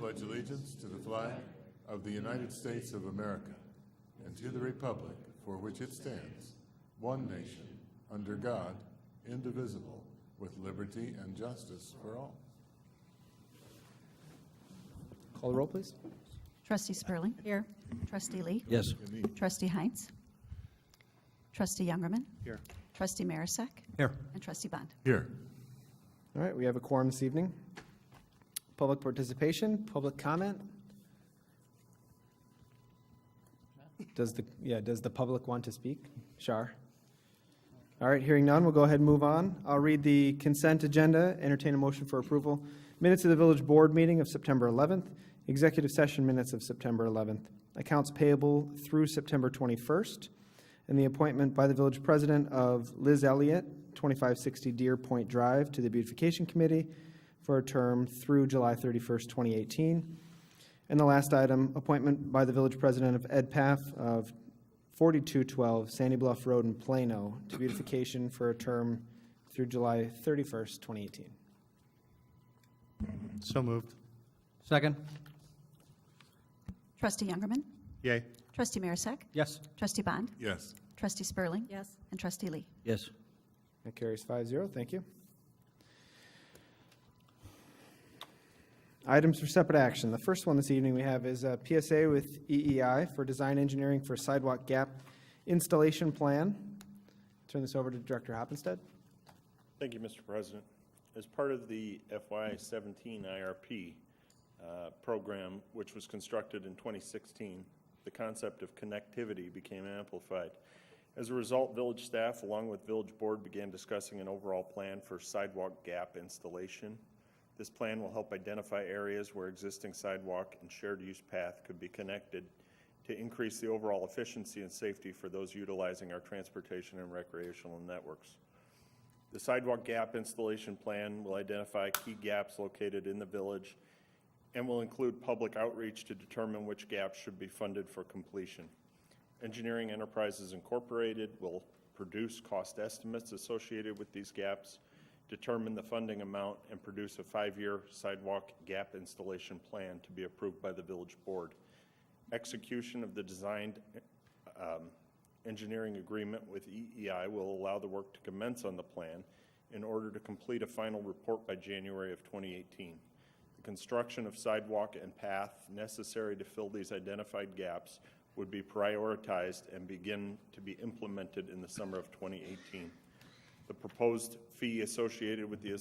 pledge allegiance to the flag of the United States of America and to the republic for which it stands, one nation, under God, indivisible, with liberty and justice for all. Call the roll, please. Trustee Spurling. Here. Trustee Lee. Yes. Trustee Heinz. Trustee Youngerman. Here. Trustee Marisak. Here. And Trustee Bond. Here. All right, we have a quorum this evening. Public participation, public comment. Does the public want to speak? Shar? All right, hearing none, we'll go ahead and move on. I'll read the consent agenda, entertain a motion for approval. Minutes of the village board meeting of September 11th, executive session minutes of September 11th, accounts payable through September 21st, and the appointment by the village president of Liz Elliott, 2560 Deer Point Drive, to the beautification committee for a term through July 31st, 2018. And the last item, appointment by the village president of EdPath of 4212 Sandy Bluff Road in Plano to beautification for a term through July 31st, 2018. So moved. Second. Trustee Youngerman. Yay. Trustee Marisak. Yes. Trustee Bond. Yes. Trustee Spurling. Yes. And Trustee Lee. Yes. That carries 5-0. Thank you. Items for separate action. The first one this evening we have is a PSA with EEI for design engineering for sidewalk gap installation plan. Turn this over to Director Hoppenstead. Thank you, Mr. President. As part of the FY17 IRP program, which was constructed in 2016, the concept of connectivity became amplified. As a result, village staff, along with village board, began discussing an overall plan for sidewalk gap installation. This plan will help identify areas where existing sidewalk and shared use path could be connected to increase the overall efficiency and safety for those utilizing our transportation and recreational networks. The sidewalk gap installation plan will identify key gaps located in the village and will include public outreach to determine which gaps should be funded for completion. Engineering Enterprises Incorporated will produce cost estimates associated with these gaps, determine the funding amount, and produce a 5-year sidewalk gap installation plan to be approved by the village board. Execution of the designed engineering agreement with EEI will allow the work to commence on the plan in order to complete a final report by January of 2018. The construction of sidewalk and path necessary to fill these identified gaps would be prioritized and begin to be implemented in the summer of 2018. The proposed fee associated with the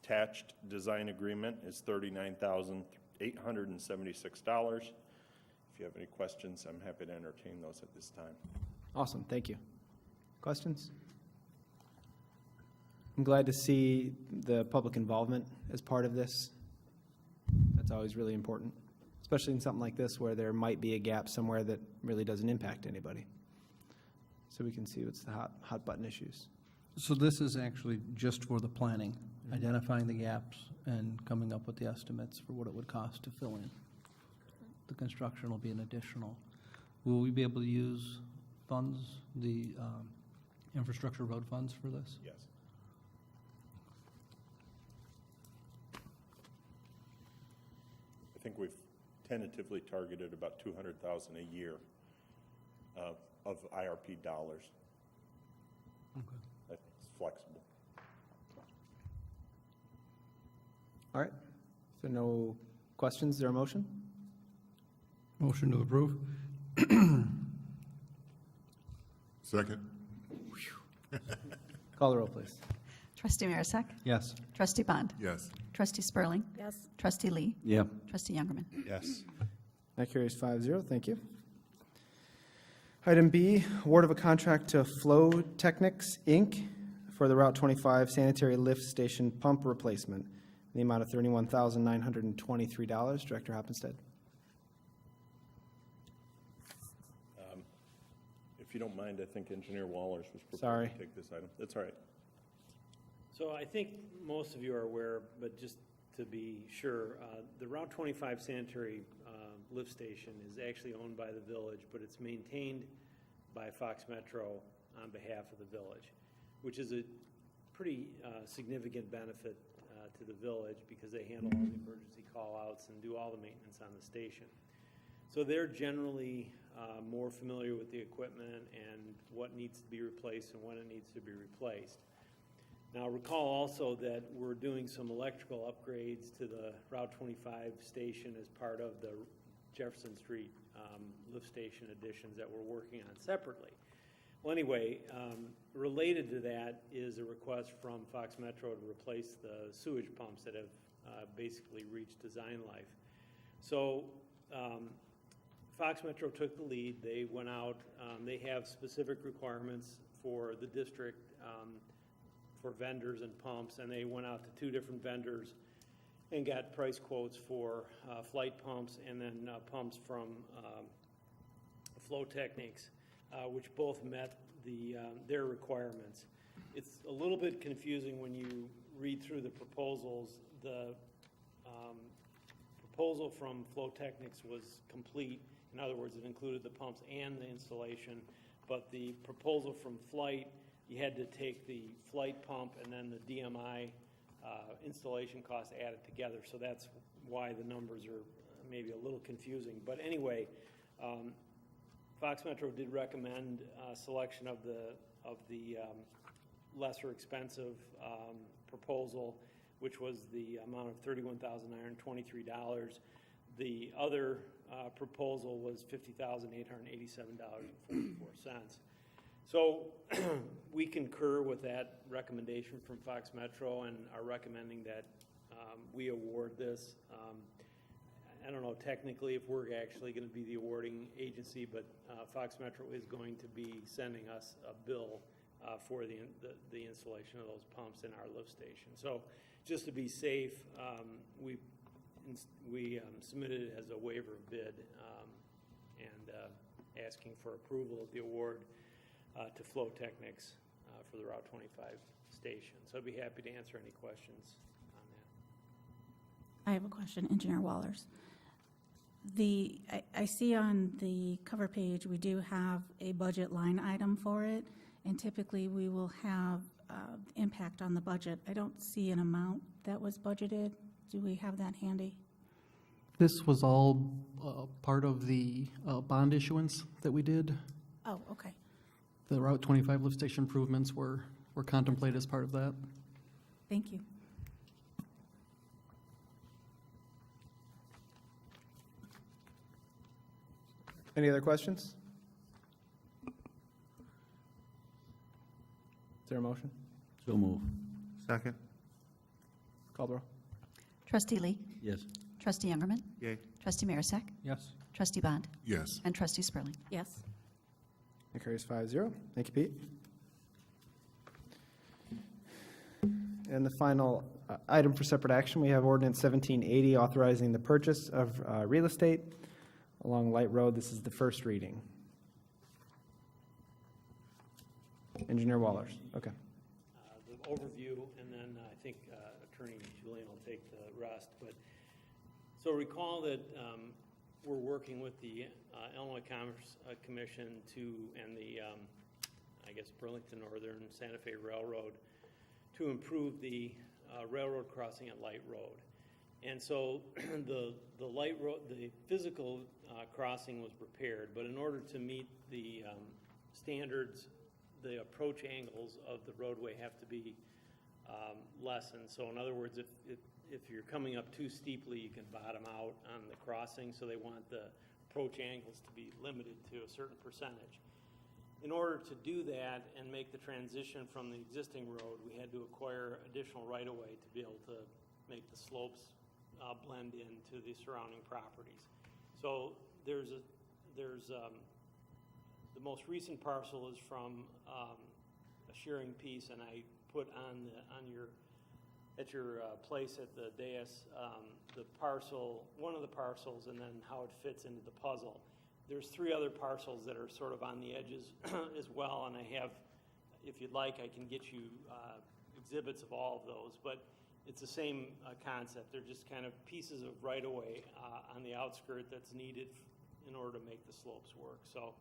attached design agreement is $39,876. If you have any questions, I'm happy to entertain those at this time. Awesome, thank you. Questions? I'm glad to see the public involvement as part of this. That's always really important, especially in something like this where there might be a gap somewhere that really doesn't impact anybody. So we can see what's the hot button issues. So this is actually just for the planning, identifying the gaps and coming up with the estimates for what it would cost to fill in. The construction will be an additional. Will we be able to use funds, the infrastructure road funds for this? Yes. I think we've tentatively targeted about $200,000 a year of IRP dollars. Okay. That's flexible. All right, so no questions, is there a motion? Motion to approve. Second. Call the roll, please. Trustee Marisak. Yes. Trustee Bond. Yes. Trustee Spurling. Yes. Trustee Lee. Yeah. Trustee Youngerman. Yes. That carries 5-0, thank you. Item B, award of a contract to Flow Technics, Inc. for the Route 25 sanitary lift station pump replacement in the amount of $31,923. Director Hoppenstead. If you don't mind, I think Engineer Wallers was Sorry. prepared to take this item. That's all right. So I think most of you are aware, but just to be sure, the Route 25 sanitary lift station is actually owned by the village, but it's maintained by Fox Metro on behalf of the village, which is a pretty significant benefit to the village because they handle all the emergency call-outs and do all the maintenance on the station. So they're generally more familiar with the equipment and what needs to be replaced and when it needs to be replaced. Now recall also that we're doing some electrical upgrades to the Route 25 station as part of the Jefferson Street lift station additions that we're working on separately. Well, anyway, related to that is a request from Fox Metro to replace the sewage pumps that have basically reached design life. So Fox Metro took the lead. They went out. They have specific requirements for the district for vendors and pumps, and they went out to 2 different vendors and got price quotes for flight pumps and then pumps from Flow Techniques, which both met their requirements. It's a little bit confusing when you read through the proposals. The proposal from Flow Techniques was complete. In other words, it included the pumps and the installation, but the proposal from Flight, you had to take the flight pump and then the DMI installation costs added together, so that's why the numbers are maybe a little confusing. But anyway, Fox Metro did recommend selection of the lesser expensive proposal, which was the amount of $31,923. The other proposal was $50,887.44. So we concur with that recommendation from Fox Metro and are recommending that we award this. I don't know technically if we're actually going to be the awarding agency, but Fox Metro is going to be sending us a bill for the installation of those pumps in our lift station. So just to be safe, we submitted it as a waiver of bid and asking for approval of the award to Flow Technics for the Route 25 station. So I'd be happy to answer any questions on that. I have a question, Engineer Wallers. I see on the cover page, we do have a budget line item for it, and typically we will have impact on the budget. I don't see an amount that was budgeted. Do we have that handy? This was all part of the bond issuance that we did. Oh, okay. The Route 25 lift station improvements were contemplated as part of that. Thank you. Any other questions? Is there a motion? So move. Second. Call the roll. Trustee Lee? Yes. Trustee Youngerman? Yay. Trustee Marisak? Yes. Trustee Bond? Yes. And Trustee Spurling? Yes. It carries 5-0. Thank you, Pete. And the final item for separate action, we have ordinance 1780 authorizing the purchase of real estate along Light Road. This is the first reading. Engineer Wallers, okay. The overview, and then I think Attorney Julian will take the rest. But so recall that we're working with the Illinois Commerce Commission and the I guess Burlington Northern Santa Fe Railroad to improve the railroad crossing at Light Road. And so the Light Road, the physical crossing was repaired, but in order to meet the standards, the approach angles of the roadway have to be lessened. So in other words, if you're coming up too steeply, you can bottom out on the crossing, so they want the approach angles to be limited to a certain percentage. In order to do that and make the transition from the existing road, we had to acquire additional right-of-way to be able to make the slopes blend into the surrounding properties. So the most recent parcel is from a shearing piece, and I put at your place at the dais the parcel, one of the parcels, and then how it fits into the puzzle. There's 3 other parcels that are sort of on the edges as well, and I have, if you'd like, I can get you exhibits of all of those, but it's the same concept. They're just kind of pieces of right-of-way on the outskirt that's needed in order to make the slopes work. So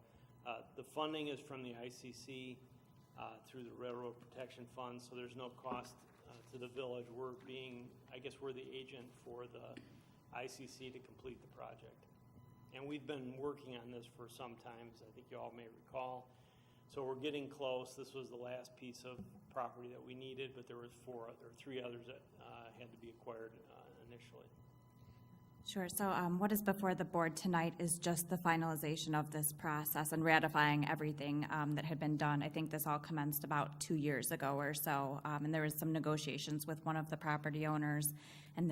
the funding is from the ICC through the Railroad Protection Fund, so there's no cost to the village. We're being I guess we're the agent for the ICC to complete the project. And we've been working on this for some time, as I think you all may recall. So we're getting close. This was the last piece of property that we needed, but there was three others that had to be acquired initially. Sure. So what is before the board tonight is just the finalization of this process and ratifying everything that had been done. I think this all commenced about 2 years ago or so, and there was some negotiations with one of the property owners, and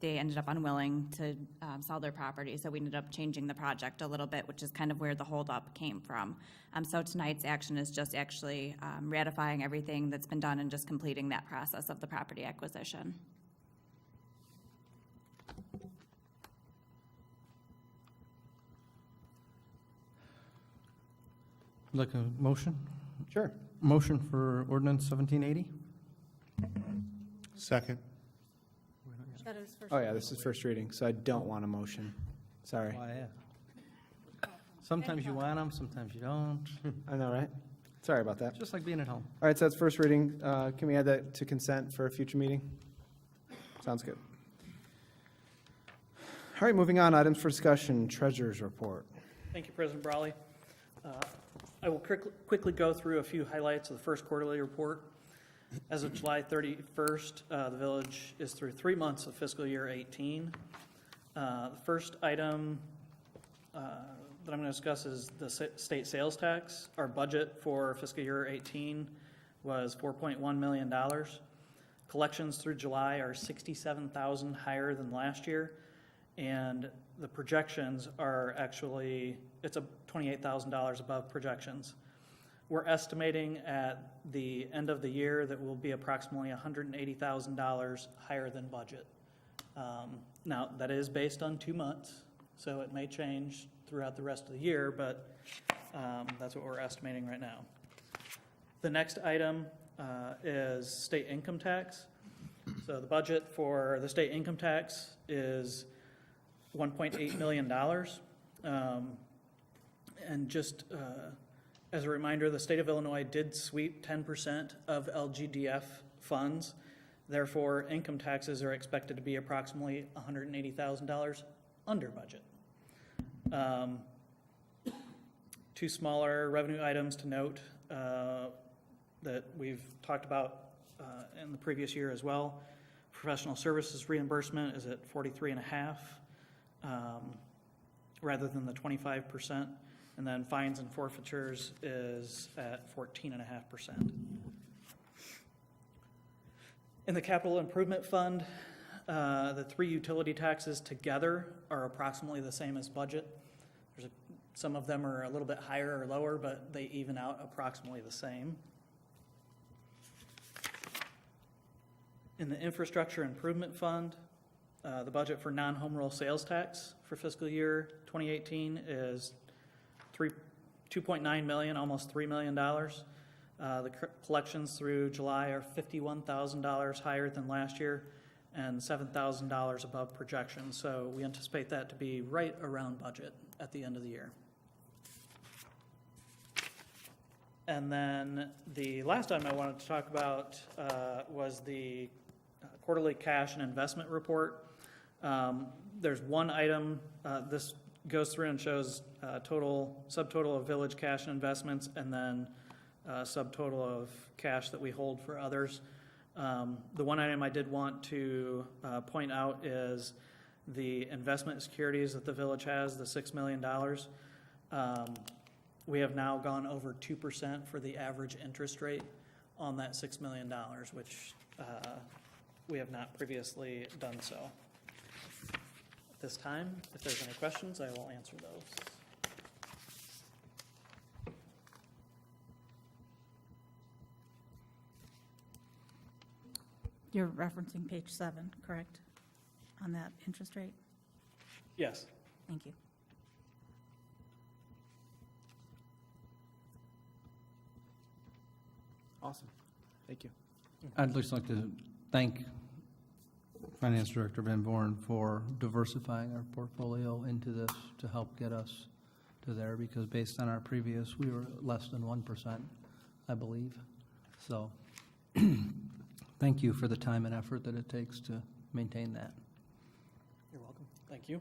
they ended up unwilling to sell their property, so we ended up changing the project a little bit, which is kind of where the holdup came from. So tonight's action is just actually ratifying everything that's been done and just completing that process of the property acquisition. Like a motion? Sure. Motion for ordinance 1780? Second. That is first. Oh, yeah, this is first reading, so I don't want a motion. Sorry. Why, yeah. Sometimes you want them, sometimes you don't. I know, right? Sorry about that. Just like being at home. All right, so that's first reading. Can we add that to consent for a future meeting? Sounds good. All right, moving on, items for discussion, treasurer's report. Thank you, President Brawley. I will quickly go through a few highlights of the first quarterly report. As of July 31st, the village is through 3 months of fiscal year 18. The first item that I'm going to discuss is the state sales tax. Our budget for fiscal year 18 was $4.1 million. Collections through July are $67,000 higher than last year, and the projections are actually, it's $28,000 above projections. We're estimating at the end of the year that will be approximately $180,000 higher than budget. Now, that is based on 2 months, so it may change throughout the rest of the year, but that's what we're estimating right now. The next item is state income tax. So the budget for the state income tax is $1.8 million. And just as a reminder, the state of Illinois did sweep 10% of LGDF funds. Therefore, income taxes are expected to be approximately $180,000 under budget. Two smaller revenue items to note that we've talked about in the previous year as well. Professional services reimbursement is at 43.5%. Rather than the 25%, and then fines and forfeitures is at 14.5%. In the capital improvement fund, the 3 utility taxes together are approximately the same as budget. Some of them are a little bit higher or lower, but they even out approximately the same. In the infrastructure improvement fund, the budget for non-home rule sales tax for fiscal year 2018 is $2.9 million, almost $3 million. The collections through July are $51,000 higher than last year and $7,000 above projections. So we anticipate that to be right around budget at the end of the year. And then the last item I wanted to talk about was the quarterly cash and investment report. There's one item, this goes through and shows subtotal of village cash and investments, and then subtotal of cash that we hold for others. The one item I did want to point out is the investment securities that the village has, the $6 million. We have now gone over 2% for the average interest rate on that $6 million, which we have not previously done so. At this time, if there's any questions, I will answer those. You're referencing page 7, correct? On that interest rate? Yes. Thank you. Awesome. Thank you. I'd just like to thank Finance Director Van Born for diversifying our portfolio into this to help get us to there, because based on our previous, we were less than 1%, I believe. So, thank Thank you for the time and effort that it takes to maintain that. You're welcome. Thank you.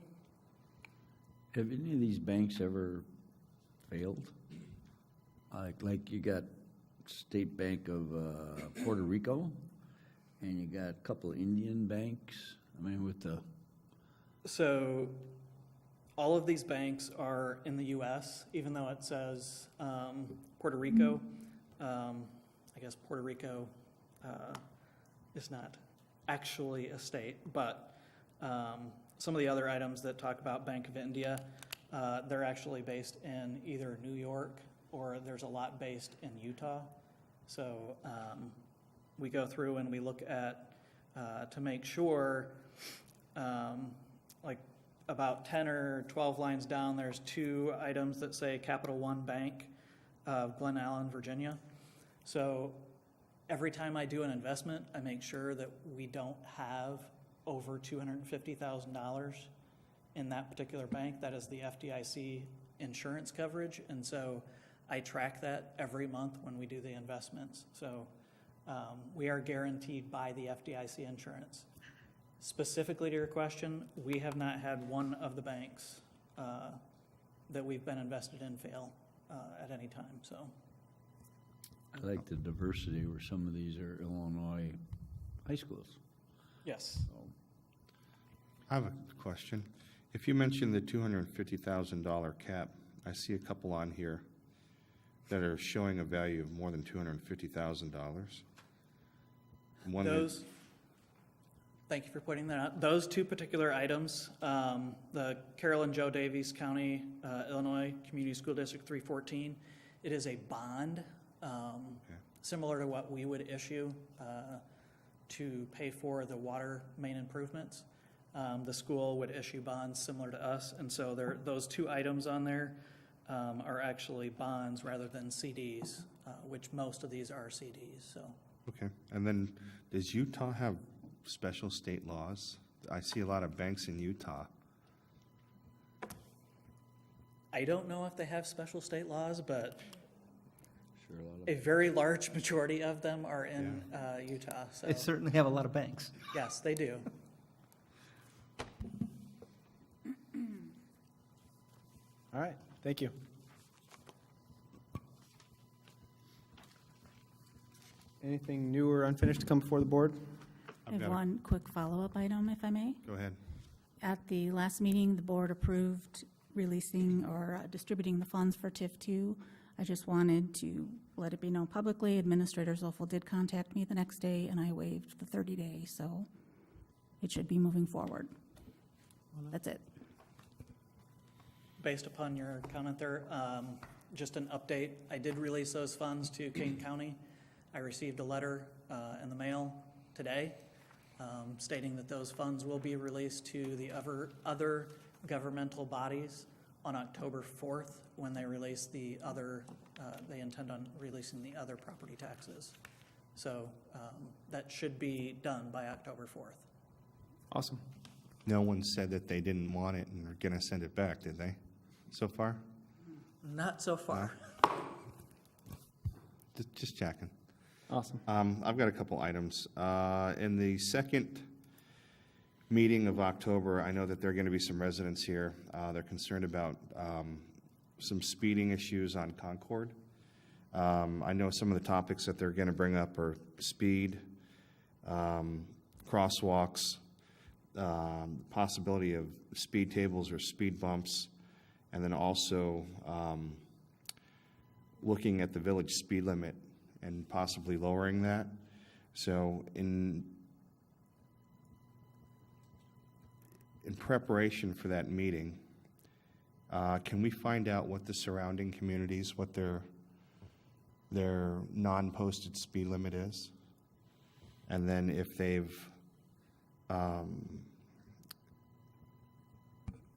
Have any of these banks ever failed? Like you got State Bank of Puerto Rico, and you got a couple of Indian banks. I mean, with the, So all of these banks are in the U.S., even though it says Puerto Rico. I guess Puerto Rico is not actually a state, but some of the other items that talk about Bank of India, they're actually based in either New York or there's a lot based in Utah. So we go through and we look at, to make sure, like about 10 or 12 lines down, there's 2 items that say Capital One Bank of Glen Allen, Virginia. So every time I do an investment, I make sure that we don't have over $250,000 in that particular bank. That is the FDIC insurance coverage. And so I track that every month when we do the investments. So we are guaranteed by the FDIC insurance. Specifically to your question, we have not had one of the banks that we've been invested in fail at any time, so. I like the diversity where some of these are Illinois high schools. Yes. I have a question. If you mentioned the $250,000 cap, I see a couple on here that are showing a value of more than $250,000. One that- Those, thank you for pointing that out. Those 2 particular items, the Carol and Joe Davies County, Illinois Community School District 314, it is a bond, similar to what we would issue to pay for the water main improvements. The school would issue bonds similar to us, and so those 2 items on there are actually bonds rather than CDs, which most of these are CDs, so. Okay, and then does Utah have special state laws? I see a lot of banks in Utah. I don't know if they have special state laws, but Sure, a lot of a very large majority of them are in Utah, so, They certainly have a lot of banks. yes, they do. All right, thank you. Anything new or unfinished to come before the board? I have one quick follow-up item, if I may. Go ahead. At the last meeting, the board approved releasing or distributing the funds for TIF 2. I just wanted to let it be known publicly. Administrator Zoffel did contact me the next day, and I waived the 30 days, so it should be moving forward. That's it. Based upon your comment there, just an update, I did release those funds to Kane County. I received a letter in the mail today stating that those funds will be released to the other governmental bodies on October 4th when they release the other, they intend on releasing the other property taxes. So that should be done by October 4th. Awesome. No one said that they didn't want it and are going to send it back, did they, so far? Not so far. Just checking. Awesome. I've got a couple items. In the second meeting of October, I know that there are going to be some residents here. They're concerned about some speeding issues on Concord. I know some of the topics that they're going to bring up are speed, crosswalks, possibility of speed tables or speed bumps, and then also looking at the village speed limit and possibly lowering that. So in preparation for that meeting, can we find out what the surrounding communities, what their non-posted speed limit is? And then if they've,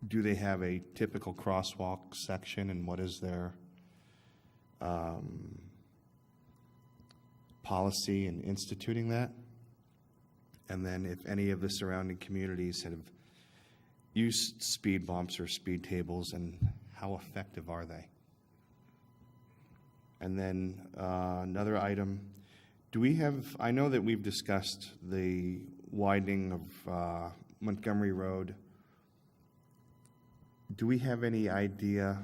do they have a typical crosswalk section, and what is their policy in instituting that? And then if any of the surrounding communities have used speed bumps or speed tables, and how effective are they? And then another item, Do we have, I know that we've discussed the widening of Montgomery Road. Do we have any idea,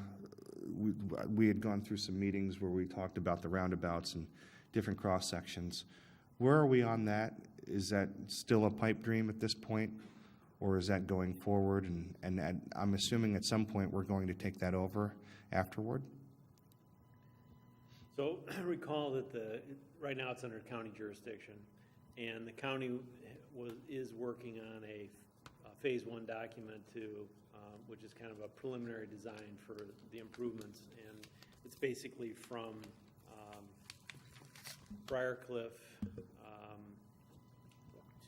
we had gone through some meetings where we talked about the roundabouts and different cross-sections. Where are we on that? Is that still a pipe dream at this point? Or is that going forward? And I'm assuming at some point we're going to take that over afterward? So recall that right now it's under county jurisdiction, and the county is working on a phase one document which is kind of a preliminary design for the improvements, and it's basically from Briarcliff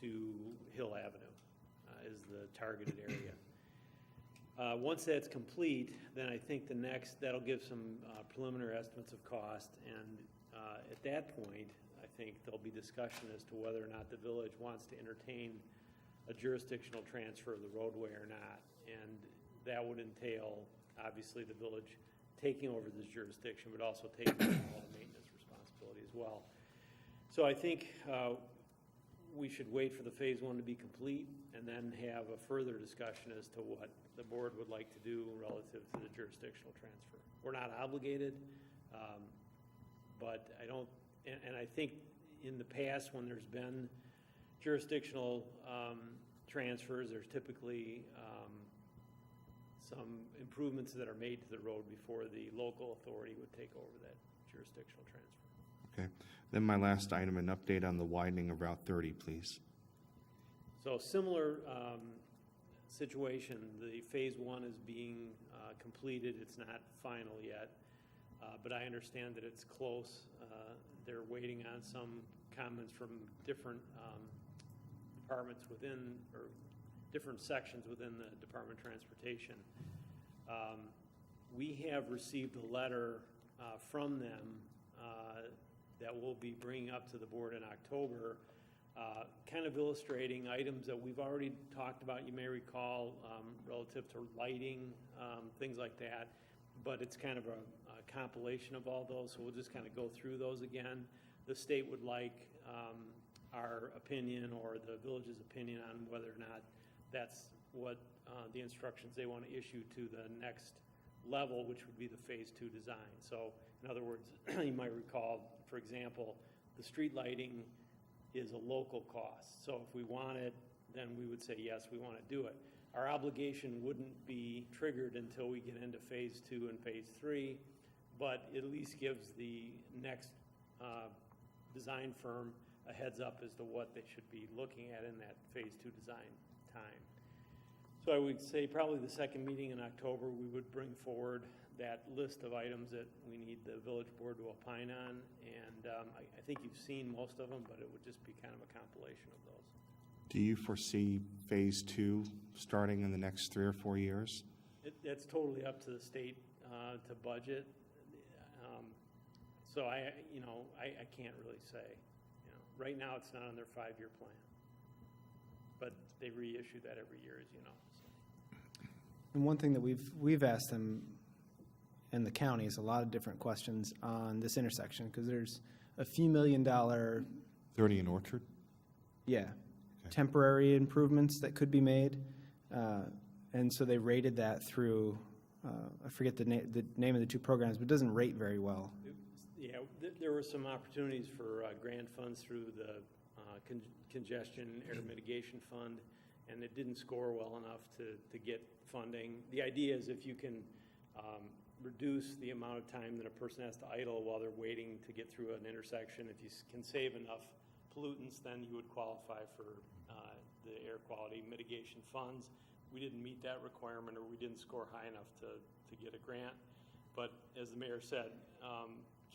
to Hill Avenue is the targeted area. Once that's complete, then I think that'll give some preliminary estimates of cost, and at that point, I think there'll be discussion as to whether or not the village wants to entertain a jurisdictional transfer of the roadway or not. And that would entail, obviously, the village taking over this jurisdiction, but also taking all the maintenance responsibility as well. So I think we should wait for the phase one to be complete and then have a further discussion as to what the board would like to do relative to the jurisdictional transfer. We're not obligated, but I don't, and I think in the past when there's been jurisdictional transfers, there's typically some improvements that are made to the road before the local authority would take over that jurisdictional transfer. Okay. Then my last item, an update on the widening of Route 30, please. So similar situation, the phase one is being completed. It's not final yet, but I understand that it's close. They're waiting on some comments from different departments within, or different sections within the Department of Transportation. We have received a letter from them that we'll be bringing up to the board in October, kind of illustrating items that we've already talked about, you may recall, relative to lighting, things like that, but it's kind of a compilation of all those, so we'll just kind of go through those again. The state would like our opinion or the village's opinion on whether or not that's what the instructions they want to issue to the next level, which would be the phase two design. So in other words, you might recall, for example, the street lighting is a local cost. So if we want it, then we would say, yes, we want to do it. Our obligation wouldn't be triggered until we get into phase two and phase three, but it at least gives the next design firm a heads up as to what they should be looking at in that phase two design time. So I would say probably the second meeting in October, we would bring forward that list of items that we need the village board to opine on. And I think you've seen most of them, but it would just be kind of a compilation of those. Do you foresee phase two starting in the next 3 or 4 years? That's totally up to the state to budget. So I can't really say. Right now, it's not on their 5-year plan, but they reissue that every year, as you know. So. And one thing that we've asked them in the county is a lot of different questions on this intersection, because there's a few $1 million, 30 in Orchard? yeah, temporary improvements that could be made. And so they rated that through, I forget the name of the two programs, but it doesn't rate very well. Yeah, there were some opportunities for grant funds through the Congestion Air Mitigation Fund, and it didn't score well enough to get funding. The idea is if you can reduce the amount of time that a person has to idle while they're waiting to get through an intersection, if you can save enough pollutants, then you would qualify for the air quality mitigation funds. We didn't meet that requirement, or we didn't score high enough to get a grant. But as the mayor said,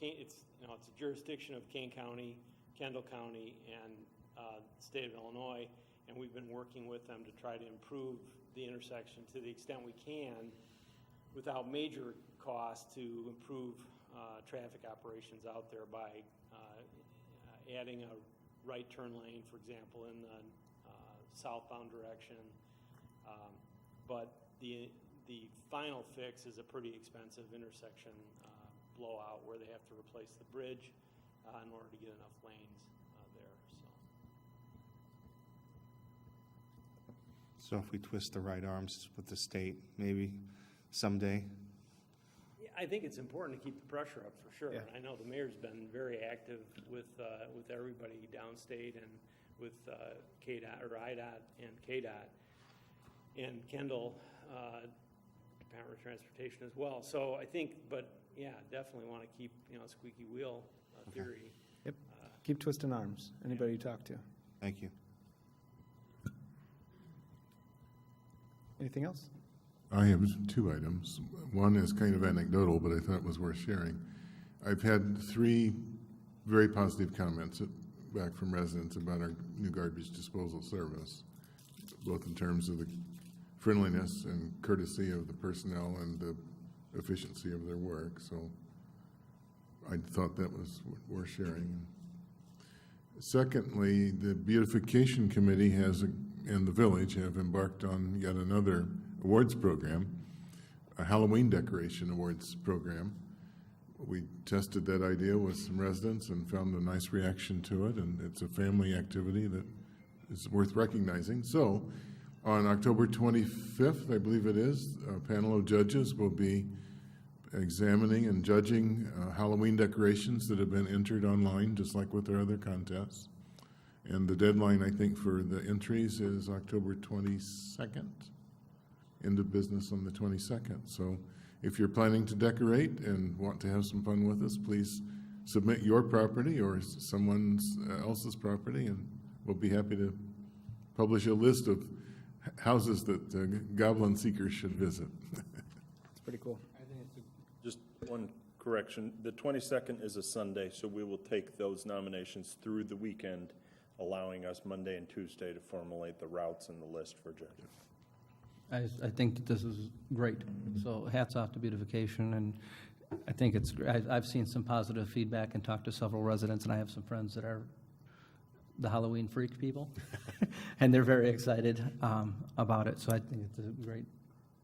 it's a jurisdiction of Kane County, Kendall County, and the state of Illinois, and we've been working with them to try to improve the intersection to the extent we can without major cost to improve traffic operations out there by adding a right turn lane, for example, in the southbound direction. But the final fix is a pretty expensive intersection blowout where they have to replace the bridge in order to get enough lanes. So if we twist the right arms with the state, maybe someday. Yeah, I think it's important to keep the pressure up for sure. Yeah. I know the mayor's been very active with everybody downstate and with KDOT or IDOT and KDOT and Kendall, Department of Transportation as well. So I think, but yeah, definitely want to keep, squeaky wheel theory. Yep. Keep twisting arms, anybody you talk to. Thank you. Anything else? I have two items. One is kind of anecdotal, but I thought it was worth sharing. I've had 3 very positive comments back from residents about our new garbage disposal service, both in terms of the friendliness and courtesy of the personnel and the efficiency of their work. So I thought that was worth sharing. Secondly, the beautification committee and the village have embarked on yet another awards program, a Halloween decoration awards program. We tested that idea with some residents and found a nice reaction to it, and it's a family activity that is worth recognizing. So on October 25th, I believe it is, a panel of judges will be examining and judging Halloween decorations that have been entered online, just like with our other contests. And the deadline, I think, for the entries is October 22nd. End of business on the 22nd. So if you're planning to decorate and want to have some fun with us, please submit your property or someone else's property, and we'll be happy to publish a list of houses that goblin seekers should visit. It's pretty cool. Just one correction, the 22nd is a Sunday, so we will take those nominations through the weekend, allowing us Monday and Tuesday to formulate the routes and the list for judges. I think this is great. So hats off to beautification, and I think it's, I've seen some positive feedback and talked to several residents, and I have some friends that are the Halloween freak people, and they're very excited about it. So I think it's great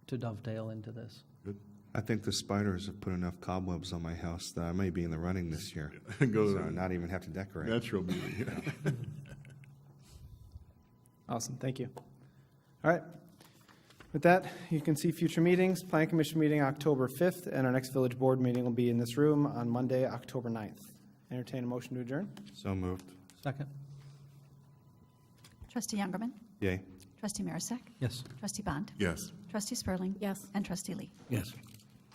to dovetail into this. Good. I think the spiders have put enough cobwebs on my house that I may be in the running this year. Go So to not even have to decorate. natural beauty. Awesome, thank you. All right. With that, you can see future meetings. Plan Commission meeting October 5th, and our next village board meeting will be in this room on Monday, October 9th. Entertain a motion to adjourn. So moved. Second? Trustee Youngerman. Yay. Trustee Marisak. Yes. Trustee Bond. Yes. Trustee Spurling. Yes. And Trustee Lee. Yes.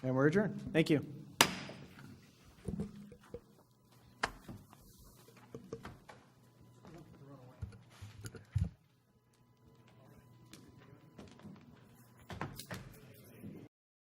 And we're adjourned. Thank you.